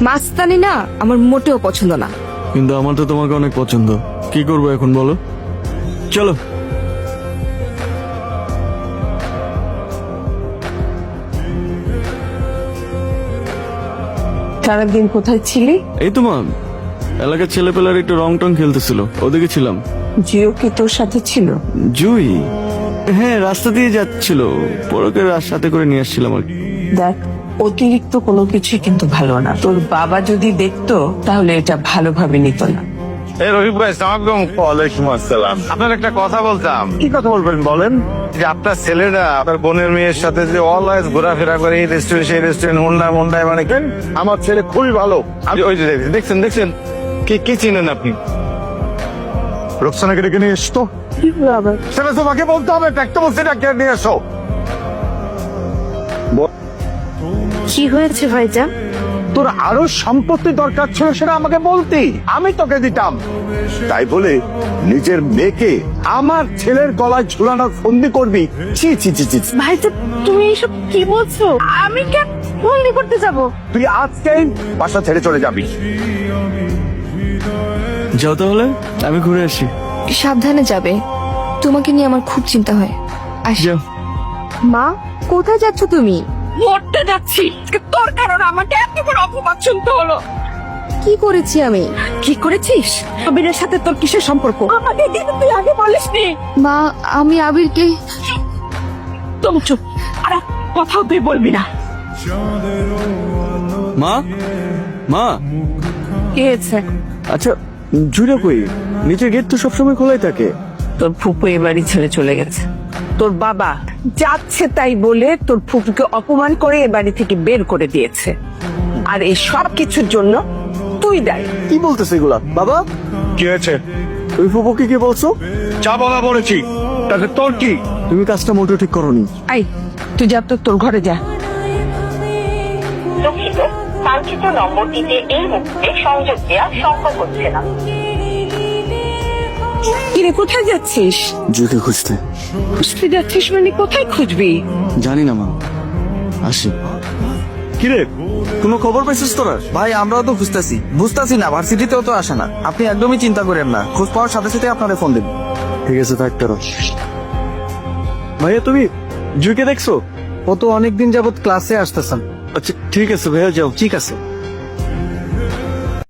মাস্তানি না আমার মোটেও পছন্দ না। কিন্তু আমার তো তোমাকে অনেক পছন্দ। কি করবো এখন বলো? চলো। সারাদিন কোথায় ছিলি? এই তো মা, এলাকার ছেলেপেলার একটু রং টং খেলতেছিল, ওদিকে ছিলাম। জিও কি তোর সাথে ছিল? জুই? হ্যাঁ, রাস্তা দিয়ে যাচ্ছিল, পরকে সাথে করে নিয়ে আসছিলাম আর কি। দেখ, অতিরিক্ত কোনো কিছু কিন্তু ভালো না। তোর বাবা যদি দেখতো তাহলে এটা ভালোভাবে নিত না। রহিম ভাই, ওয়ালাইকুম আসসালাম। আপনার একটা কথা বলতাম। কি কথা বলবেন বলেন? যে আপনার ছেলেরা আপনার বোনের মেয়ের সাথে যে অলওয়েজ ঘোরাফেরা করে, এই রেস্টুরেন্ট সেই রেস্টুরেন্ট, হুন্ডায় মুন্ডায়, মানে কেন? আমার ছেলে খুবই ভালো। আপনি ওই যে দেখছেন কি চিনেন আপনি? রোকসানাকে ডেকে নিয়ে এসতো। সেটা তোমাকে বলতে হবে, একটা বলছি ডাক্তার নিয়ে এসো। কি হয়েছে ভাইজান? তোর আরো সম্পত্তি দরকার ছিল, সেটা আমাকে বলতি, আমি তোকে দিতাম। তাই বলে নিজের মেয়েকে আমার ছেলের গলায় ঝুলানোর ফন্দি করবি? ছি ছি ছি ছি। ভাইজান তুমি এসব কি বলছো? আমি কেন বন্দি করতে যাব? তুই আজকেই বাসা ছেড়ে চলে যাবি। যাও তাহলে, আমি ঘুরে আসি। সাবধানে যাবে, তোমাকে নিয়ে আমার খুব চিন্তা হয়। আসি। যাও। মা, কোথায় যাচ্ছ তুমি? মরতে যাচ্ছি, তোর কারণে আমাকে এত বড় অপমান শুনতে হলো। কি করেছি আমি? কি করেছিস? আবিরের সাথে তোর কিসের সম্পর্ক? আমাকে কিন্তু তুই আগে বলিসনি। মা, আমি আবিরকে। তুমি চুপ, আর কথাও তুই বলবি না। মা, মা, কি হয়েছে? আচ্ছা জুড়ে কই? নিচের গেট তো সবসময় খোলাই থাকে। তোর ফুপু এ বাড়ি ছেড়ে চলে গেছে। তোর বাবা যাচ্ছে তাই বলে তোর ফুপুকে অপমান করে এ বাড়ি থেকে বের করে দিয়েছে। আর এই সব কিছুর জন্য তুই দায়ী। কি বলতেছে এগুলা বাবা? কি হয়েছে? তুমি ফুপুকে কি বলছো? যা বলা বলেছি, তাতে তোর কি? তুমি কাজটা মোটেও ঠিক করোনি। আই, তুই যা তো তোর ঘরে যা। দুঃখিত, কাঙ্ক্ষিত নম্বরটিতে এই মুহূর্তে সংযোগ দেওয়া সম্ভব হচ্ছে না। কিরে, কোথায় যাচ্ছিস? জুকে খুঁজতে। খুঁজতে যাচ্ছিস মানে কোথায় খুঁজবি? জানি না মা, আসি। কিরে, কোনো খবর পাইছিস তোরা? ভাই আমরাও তো খুঁজতেছি, বুঝতেছি না, ভার্সিটিতেও তো আসে না। আপনি একদমই চিন্তা করেন না, খোঁজ পাওয়ার সাথে সাথে আপনারে ফোন দেব। ঠিক আছে, থাক তোরা। ভাইয়া তুমি জুকে দেখছো? ও তো অনেকদিন যাবত ক্লাসে আসতেছেন। আচ্ছা ঠিক আছে ভাইয়া, যাও। ঠিক আছে।